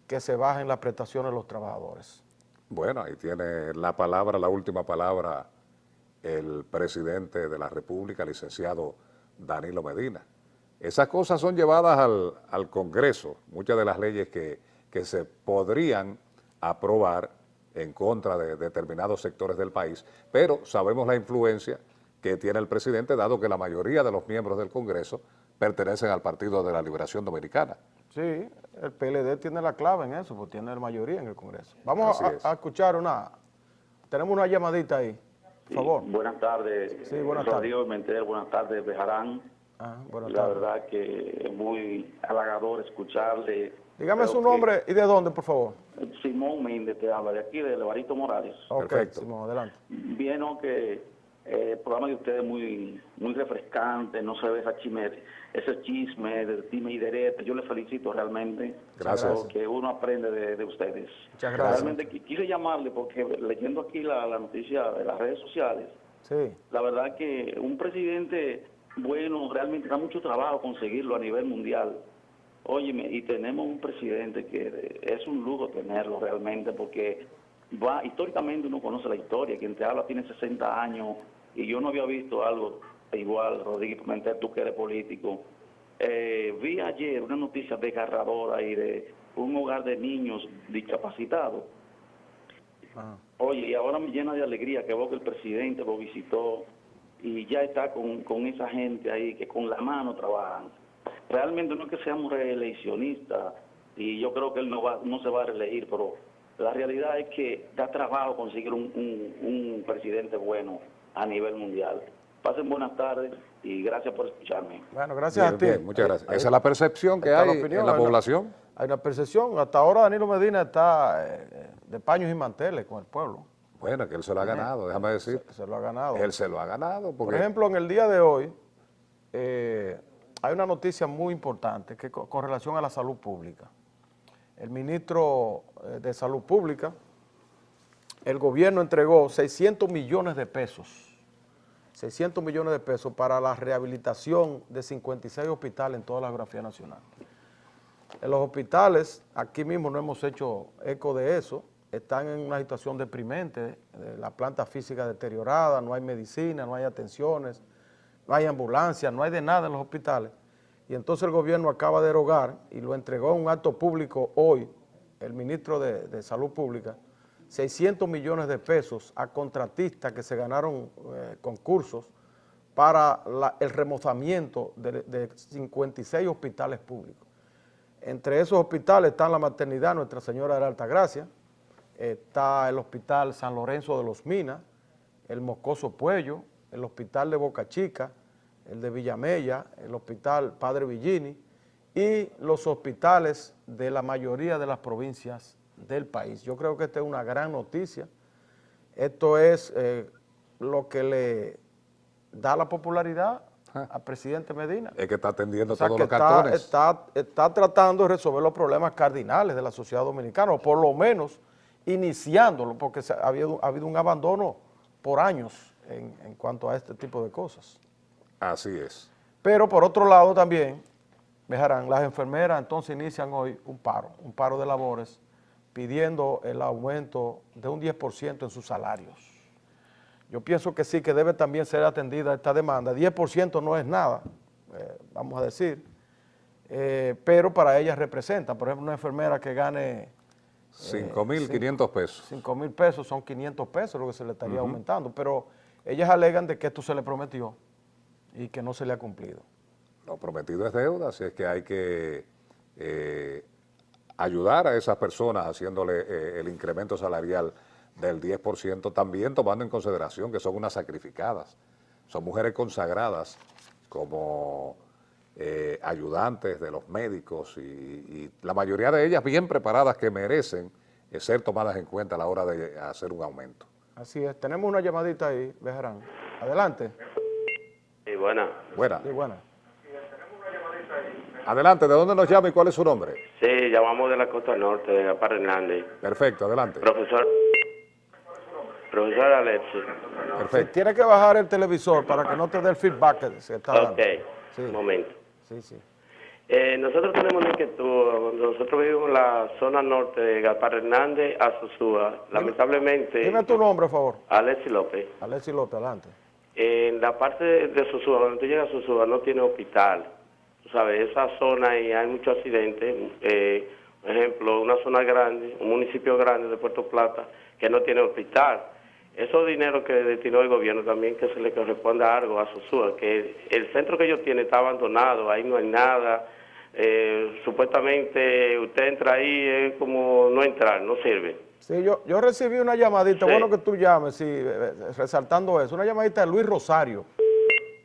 que se bajen las prestaciones de los trabajadores. Bueno, ahí tiene la última palabra, el presidente de la República, licenciado Danilo Medina. Esas cosas son llevadas al Congreso, muchas de las leyes que se podrían aprobar en contra de determinados sectores del país, pero sabemos la influencia que tiene el presidente, dado que la mayoría de los miembros del Congreso pertenecen al Partido de la Liberación Dominicana. Sí, el PLD tiene la clave en eso, porque tiene la mayoría en el Congreso. Vamos a escuchar una tenemos una llamadita ahí, por favor. Buenas tardes, Sí, buenas tardes. Rodrigo Pimentel, buenas tardes, Bejarán. Buenas La tardes. verdad que es muy halagador escucharle. Dígame Creo su que nombre y de dónde, por favor. Simón Méndez te habla, de aquí, de Levarito Morales. Ok, Perfecto. Simón, adelante. Vieron que el programa de ustedes es muy refrescante, no se ve ese chisme de dime y derete. Yo les felicito realmente. Gracias. Porque uno aprende de ustedes. Muchas gracias. Realmente quise llamarle porque leyendo aquí la noticia de las redes sociales, Sí, la verdad que un presidente bueno realmente da mucho trabajo conseguirlo a nivel mundial. Óyeme, y tenemos un presidente que es un lujo tenerlo realmente porque históricamente uno conoce la historia, quien te habla tiene 60 años y yo no había visto algo igual, Rodríguez Pimentel, tú que eres político. Vi ayer una noticia desgarradora ahí de un hogar de niños discapacitados. ajá. Oye, y ahora me llena de alegría que veo que el presidente lo visitó y ya está con esa gente ahí que con la mano trabajan. Realmente no es que seamos reeleccionistas y yo creo que él no se va a reelegir, pero la realidad es que da trabajo conseguir un presidente bueno a nivel mundial. Pasen buenas tardes y gracias por escucharme. Bueno, gracias Bien, a ti. bien, muchas gracias. Ahí Esa es la percepción que está la hay opinión, en la hay una- población. Hay una percepción. Hasta ahora Danilo Medina está de paños y manteles con el pueblo. Bueno, que él se lo ha ganado, déjame decir. Se lo ha ganado. Él se lo ha ganado Por porque ejemplo, en el día de hoy hay una noticia muy importante que con relación a la salud pública. El ministro de Salud Pública, el gobierno entregó 600 millones de pesos. 600 millones de pesos para la rehabilitación de 56 hospitales en toda la geografía nacional. En los hospitales, aquí mismo no hemos hecho eco de eso, están en una situación deprimente, la planta física deteriorada, no hay medicina, no hay atenciones, no hay ambulancias, no hay de nada en los hospitales. Y entonces el gobierno acaba de erogar y lo entregó en un acto público hoy, el ministro de Salud Pública, 600 millones de pesos a contratistas que se ganaron concursos para el remozamiento de 56 hospitales públicos. Entre esos hospitales están la maternidad Nuestra Señora de la Altagracia, está el Hospital San Lorenzo de los Minas, el Moscoso Puello, el Hospital de Boca Chica, el de Villamella, el Hospital Padre Villini y los hospitales de la mayoría de las provincias del país. Yo creo que esta es una gran noticia. Esto es lo que le da la popularidad al presidente Medina. es que está atendiendo O sea, todos que los cartones. está tratando de resolver los problemas cardinales de la sociedad dominicana, o por lo menos iniciándolo, porque ha habido un abandono por años en cuanto a este tipo de cosas. Así es. Pero por otro lado también, Bejarán, las enfermeras entonces inician hoy un paro de labores, pidiendo el aumento de un 10% en sus salarios. Yo pienso que sí, que debe también ser atendida esta demanda. 10% no es nada, vamos a decir, pero para ellas representa, por ejemplo, una enfermera que gane 5.500 pesos. 5,000 pesos, son 500 pesos lo que se le estaría aumentando, pero ellas alegan de que esto se le prometió y que no se le ha cumplido. Lo prometido es deuda, así es que hay que ayudar a esas personas haciéndole el incremento salarial del 10%, también tomando en consideración que son unas sacrificadas, son mujeres consagradas como ayudantes de los médicos y la mayoría de ellas bien preparadas que merecen ser tomadas en cuenta a la hora de hacer un aumento. Así es, tenemos una llamadita ahí, Bejarán. Adelante. Sí, buena. Buena. Sí, buena. Adelante, ¿de dónde nos llama y cuál es su nombre? Sí, llamamos de la costa norte, de Gaspar Hernández. Perfecto, adelante. Profesor Alexis. Sí, Perfecto. tiene que bajar el televisor para que no te dé el feedback que se está dando. Ok, Sí. un momento. Sí, sí. Nosotros tenemos una inquietud. Nosotros vivimos en la zona norte de Gaspar Hernández a Sosúa. Lamentablemente, Dime tu nombre, por favor. Alexis López. Alexis López, adelante. En la parte de Sosúa, cuando tú llegas a Sosúa, no tiene hospital. Tú sabes, esa zona y hay muchos accidentes. Por ejemplo, una zona grande, un municipio grande de Puerto Plata, que no tiene hospital. Esos dineros que destinó el gobierno también que se le corresponda algo a Sosúa, que el centro que ellos tienen está abandonado, ahí no hay nada. Supuestamente usted entra ahí, es como no entrar, no sirve. Sí, yo recibí una llamadita, Sí. bueno que tú llames, sí, resaltando eso, una llamadita de Luis Rosario,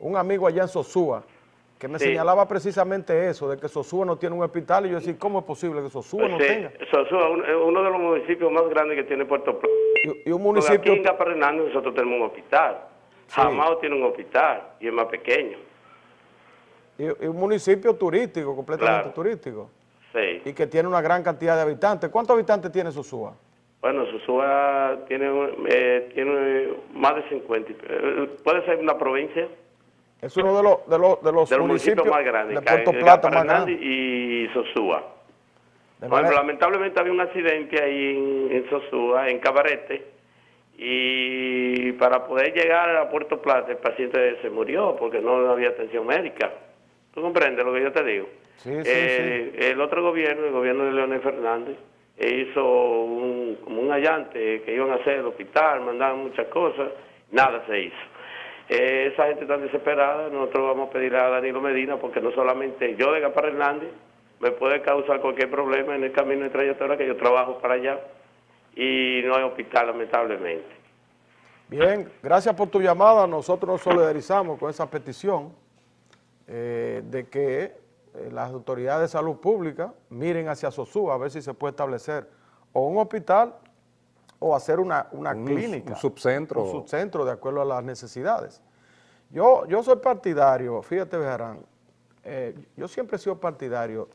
un amigo allá en Sosúa, que me Sí. señalaba precisamente eso, de que Sosúa no tiene un hospital, y yo decía, ¿cómo es posible que Sosúa no tenga? Sosúa es uno de los municipios más grandes que tiene Puerto Plata. Y un Porque municipio... aquí en Capar Hernández nosotros tenemos un hospital. Sí. Jamao tiene un hospital y es más pequeño. Y un municipio turístico, completamente Claro. turístico, Sí. y que tiene una gran cantidad de habitantes. ¿Cuántos habitantes tiene Sosúa? Bueno, Sosúa tiene más de 50. ¿Puede ser una provincia? Es uno de los De los municipios más grandes. de Puerto que Plata Capar más Hernández grande. y Sosúa. De Bueno, manera- lamentablemente había un accidente ahí en Sosúa, en Cabarete, y para poder llegar a Puerto Plata el paciente se murió porque no había atención médica. ¿Tú comprendes lo que yo te digo? Sí, sí, sí. El otro gobierno, el gobierno de Leonel Fernández, hizo como un allante que iban a hacer el hospital, mandaban muchas cosas, nada se hizo. Esa gente está desesperada, nosotros vamos a pedir a Danilo Medina porque no solamente yo de Capar Hernández me puede causar cualquier problema en el camino de trayectoria que yo trabajo para allá y no hay hospital lamentablemente. Bien, gracias por tu llamada. Nosotros nos solidarizamos con esa petición de que las autoridades de salud pública miren hacia Sosúa a ver si se puede establecer o un hospital o hacer una clínica. Un subcentro. Un subcentro de acuerdo a las necesidades. Yo soy partidario, fíjate Bejarán, yo siempre he sido partidario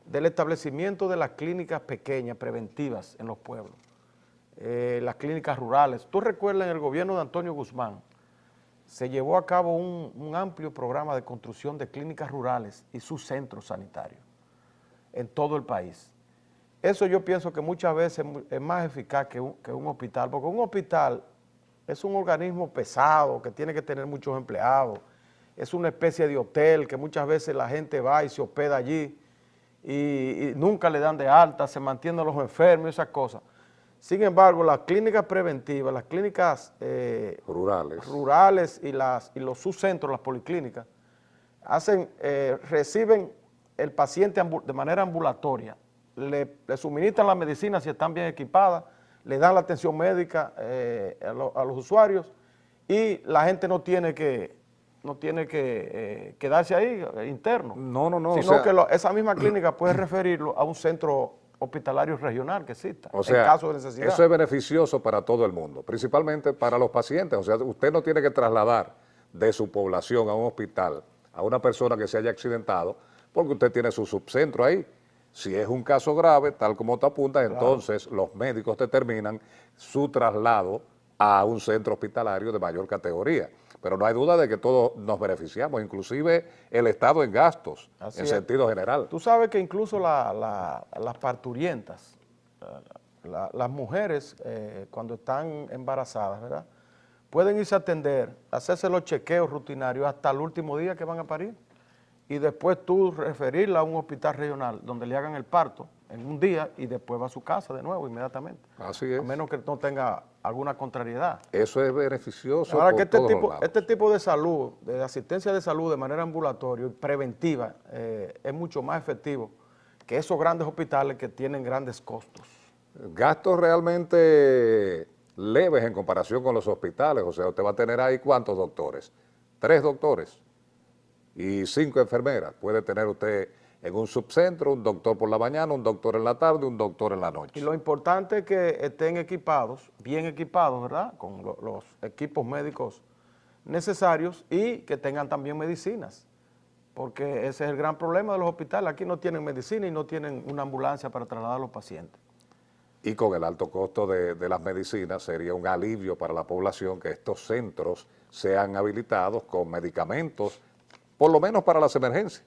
del establecimiento de las clínicas pequeñas, preventivas en los pueblos. Las clínicas rurales. Tú recuerdas en el gobierno de Antonio Guzmán, se llevó a cabo un amplio programa de construcción de clínicas rurales y sus centros sanitarios en todo el país. Eso yo pienso que muchas veces es más eficaz que un hospital, porque un hospital es un organismo pesado que tiene que tener muchos empleados, es una especie de hotel que muchas veces la gente va y se hospeda allí y nunca le dan de alta, se mantienen los enfermos y esas cosas. Sin embargo, las clínicas preventivas, las clínicas rurales y los subcentros, las policlínicas, reciben el paciente de manera ambulatoria, le suministran la medicina si están bien equipadas, le dan la atención médica a los usuarios y la gente no tiene que quedarse ahí interno. No. Sino que esa misma clínica puede referirlo a un centro hospitalario regional que exista, O sea, en caso de necesidad. eso es beneficioso para todo el mundo, principalmente para los pacientes. O sea, usted no tiene que trasladar de su población a un hospital a una persona que se haya accidentado porque usted tiene su subcentro ahí. Si es un caso grave, tal como te apuntas, entonces los médicos determinan su traslado a un centro hospitalario de mayor categoría. Pero no hay duda de que todos nos beneficiamos, inclusive el Estado en gastos, Así en es. sentido general. Tú sabes que incluso las parturientas, las mujeres cuando están embarazadas, ¿verdad?, pueden irse a atender, hacerse los chequeos rutinarios hasta el último día que van a parir y después tú referirla a un hospital regional donde le hagan el parto en un día y después va a su casa de nuevo inmediatamente. Así es. A menos que no tenga alguna contrariedad. Eso es beneficioso Ahora por que todos los lados. este tipo de salud, de asistencia de salud de manera ambulatoria y preventiva, es mucho más efectivo que esos grandes hospitales que tienen grandes costos. Gastos realmente leves en comparación con los hospitales. O sea, usted va a tener ahí ¿cuántos doctores? 3 doctores y 5 enfermeras. Puede tener usted en un subcentro un doctor por la mañana, un doctor en la tarde, un doctor en la noche. Y lo importante es que estén equipados, bien equipados, ¿verdad?, con los equipos médicos necesarios y que tengan también medicinas, porque ese es el gran problema de los hospitales. Aquí no tienen medicina y no tienen una ambulancia para trasladar a los pacientes. Y con el alto costo de las medicinas sería un alivio para la población que estos centros sean habilitados con medicamentos, por lo menos para las emergencias.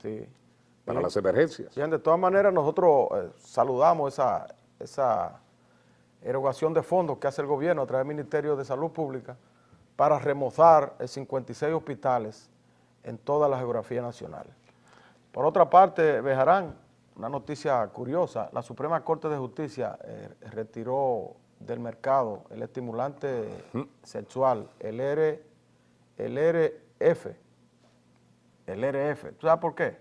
Sí. Para las emergencias. Bien, de todas maneras, nosotros saludamos esa erogación de fondos que hace el gobierno a través del Ministerio de Salud Pública para remozar 56 hospitales en toda la geografía nacional. Por otra parte, Bejarán, una noticia curiosa, la Suprema Corte de Justicia retiró del mercado el estimulante sexual, el RF. ¿Tú sabes por qué?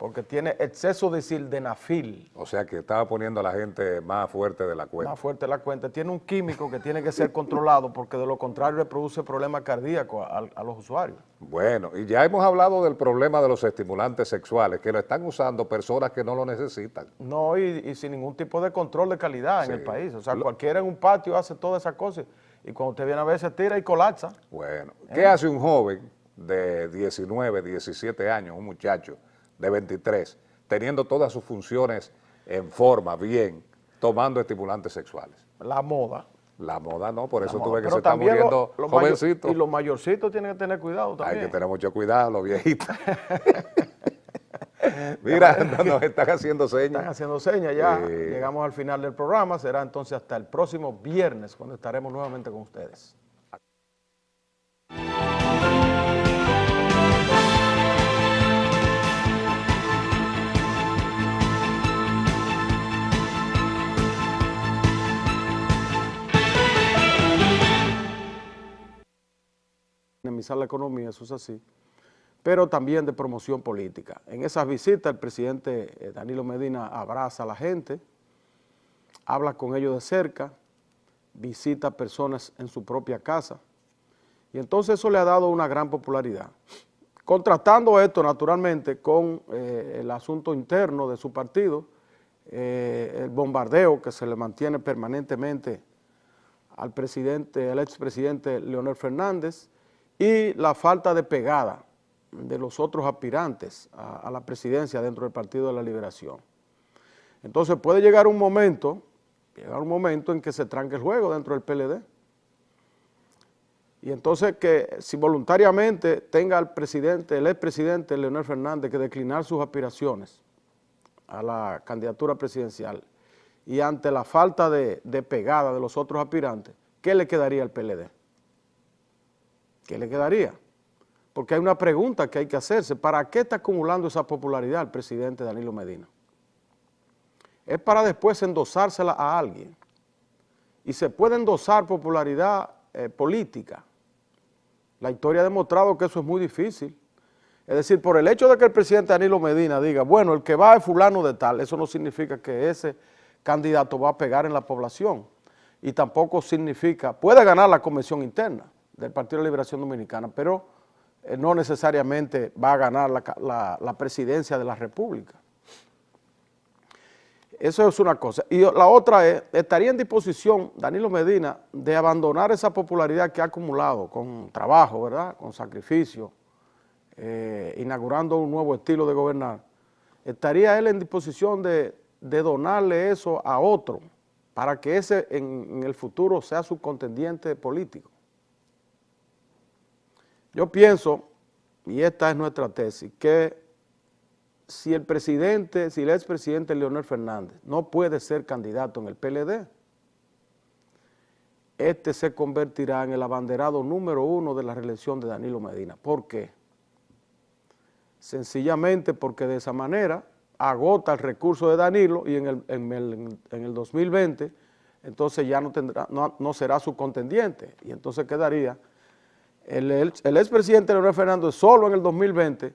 porque tiene exceso de sildenafil. O sea que estaba poniendo a la gente más fuerte de la cuenta. Más fuerte de la cuenta. Tiene un químico que tiene que ser controlado porque de lo contrario le produce problemas cardíacos a los usuarios. Bueno, y ya hemos hablado del problema de los estimulantes sexuales, que lo están usando personas que no lo necesitan. No, y sin ningún tipo de control de calidad en el país. O sea, cualquiera en un patio hace todas esas cosas y cuando usted viene a ver se tira y colapsa. Bueno, ¿qué hace un joven de 19, 17 años, un muchacho de 23, teniendo todas sus funciones en forma, bien, tomando estimulantes sexuales? La moda. La moda no, por eso La tú moda. ves que Pero se están también muriendo jovencitos. Y los mayorcitos tienen que tener cuidado también. Hay que tener mucho cuidado, los viejitos. Mira, nos están haciendo señas. Están haciendo señas ya. Llegamos al final del programa. Será entonces hasta el próximo viernes cuando estaremos nuevamente con ustedes. Dinamizar la economía, eso es así, pero también de promoción política. En esas visitas el presidente Danilo Medina abraza a la gente, habla con ellos de cerca, visita personas en su propia casa, y entonces eso le ha dado una gran popularidad. Contrastando esto naturalmente con el asunto interno de su partido, el bombardeo que se le mantiene permanentemente al presidente, al expresidente Leonel Fernández, y la falta de pegada de los otros aspirantes a la presidencia dentro del Partido de la Liberación. Entonces puede llegar un momento en que se tranque el juego dentro del PLD. Y entonces que si voluntariamente tenga el expresidente Leonel Fernández que declinar sus aspiraciones a la candidatura presidencial y ante la falta de pegada de los otros aspirantes, ¿qué le quedaría al PLD? ¿Qué le quedaría? Porque hay una pregunta que hay que hacerse. ¿Para qué está acumulando esa popularidad el presidente Danilo Medina? Es para después endosársela a alguien. Y se puede endosar popularidad política. La historia ha demostrado que eso es muy difícil. Es decir, por el hecho de que el presidente Danilo Medina diga, bueno, el que va es fulano de tal, eso no significa que ese candidato va a pegar en la población. Y tampoco significa, puede ganar la convención interna del Partido de la Liberación Dominicana, pero no necesariamente va a ganar la presidencia de la República. Eso es una cosa. Y la otra es, estaría en disposición Danilo Medina de abandonar esa popularidad que ha acumulado con trabajo, ¿verdad?, con sacrificio, inaugurando un nuevo estilo de gobernar. ¿Estaría él en disposición de donarle eso a otro para que ese en el futuro sea su contendiente político? Yo pienso, y esta es nuestra tesis, que si el expresidente Leonel Fernández no puede ser candidato en el PLD, este se convertirá en el abanderado número 1 de la reelección de Danilo Medina. ¿Por qué? Sencillamente porque de esa manera agota el recurso de Danilo y en el 2020 entonces ya no será su contendiente y entonces quedaría el expresidente Leonel Fernández solo en el 2020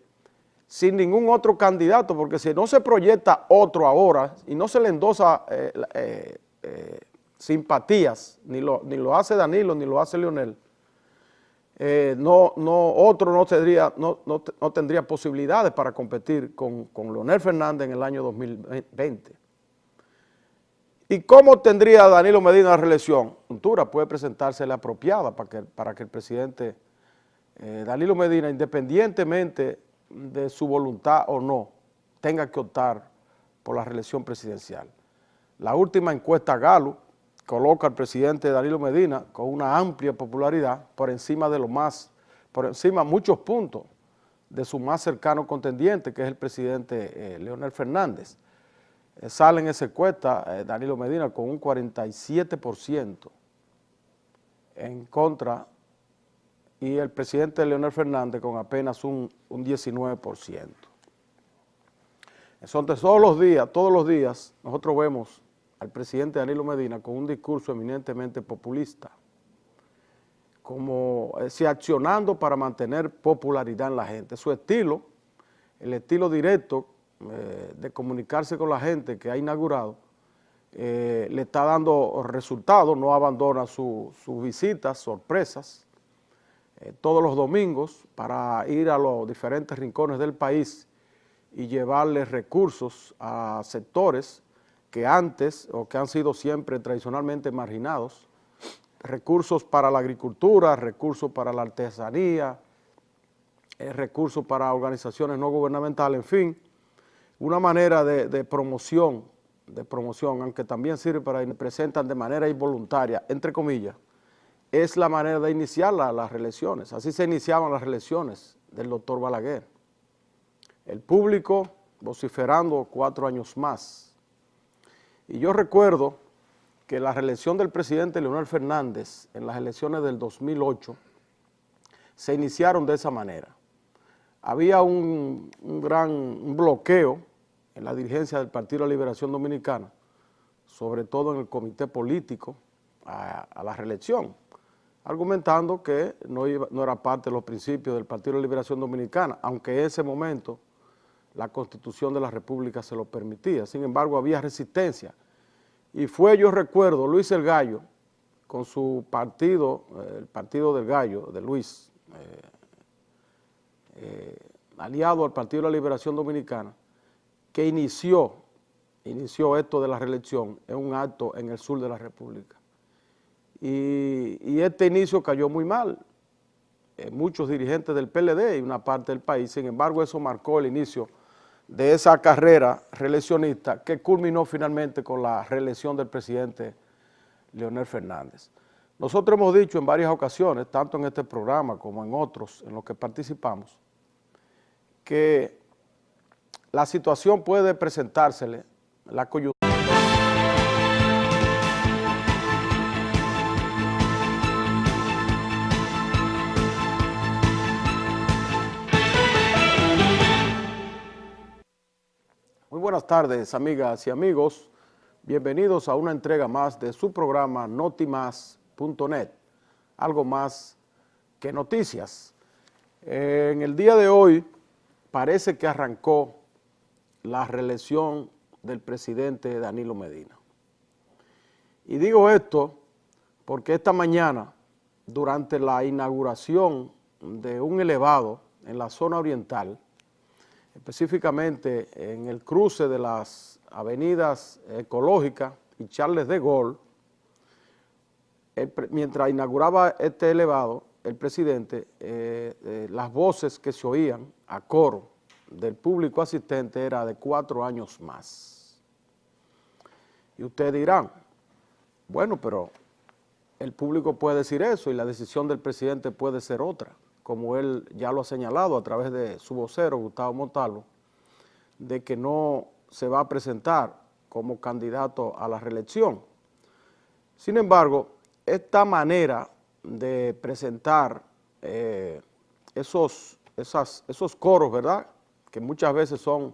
sin ningún otro candidato, porque si no se proyecta otro ahora y no se le endosa simpatías, ni lo hace Danilo ni lo hace Leonel, otro no tendría posibilidades para competir con Leonel Fernández en el año 2020. ¿Y cómo tendría Danilo Medina la reelección? Futura puede presentarse la apropiada para que el presidente Danilo Medina, independientemente de su voluntad o no, tenga que optar por la reelección presidencial. La última encuesta Gallup coloca al presidente Danilo Medina con una amplia popularidad por encima muchos puntos de su más cercano contendiente, que es el presidente Leonel Fernández. Sale en esa encuesta Danilo Medina con un 47% en contra y el presidente Leonel Fernández con apenas un 19%. Entonces todos los días nosotros vemos al presidente Danilo Medina con un discurso eminentemente populista, como accionando para mantener popularidad en la gente. Su estilo, el estilo directo de comunicarse con la gente que ha inaugurado le está dando resultados, no abandona sus visitas, sorpresas, todos los domingos para ir a los diferentes rincones del país y llevarles recursos a sectores que antes o que han sido siempre tradicionalmente marginados, recursos para la agricultura, recursos para la artesanía, recursos para organizaciones no gubernamentales, en fin, una manera de promoción, aunque también sirve para presentan de manera involuntaria, entre comillas, es la manera de iniciar las reelecciones. Así se iniciaban las reelecciones del doctor Balaguer. El público vociferando 4 años más. Y yo recuerdo que la reelección del presidente Leonel Fernández en las elecciones del 2008 se iniciaron de esa manera. Había un gran bloqueo en la dirigencia del Partido de la Liberación Dominicana, sobre todo en el comité político a la reelección, argumentando que no era parte de los principios del Partido de la Liberación Dominicana, aunque en ese momento la Constitución de la República se lo permitía. Sin embargo, había resistencia. Y fue, yo recuerdo, Luis el Gallo, con su partido, el Partido del Gallo, de Luis, aliado al Partido de la Liberación Dominicana, que inició esto de la reelección en un acto en el sur de la República. Y este inicio cayó muy mal. Muchos dirigentes del PLD y una parte del país, sin embargo, eso marcó el inicio de esa carrera reeleccionista que culminó finalmente con la reelección del presidente Leonel Fernández. Nosotros hemos dicho en varias ocasiones, tanto en este programa como en otros en los que participamos, que la situación puede presentársele, la coyuntura. Muy buenas tardes, amigas y amigos. Bienvenidos a una entrega más de su programa notimás.net, algo más que noticias. En el día de hoy parece que arrancó la reelección del presidente Danilo Medina. Y digo esto porque esta mañana, durante la inauguración de un elevado en la zona oriental, específicamente en el cruce de las avenidas Ecológica y Charles de Gaulle, mientras inauguraba este elevado, el presidente, las voces que se oían a coro del público asistente era de 4 años más. Y ustedes dirán, bueno, pero el público puede decir eso y la decisión del presidente puede ser otra, como él ya lo ha señalado a través de su vocero, Gustavo Montalvo, de que no se va a presentar como candidato a la reelección. Sin embargo, esta manera de presentar esos coros, ¿verdad?, que muchas veces son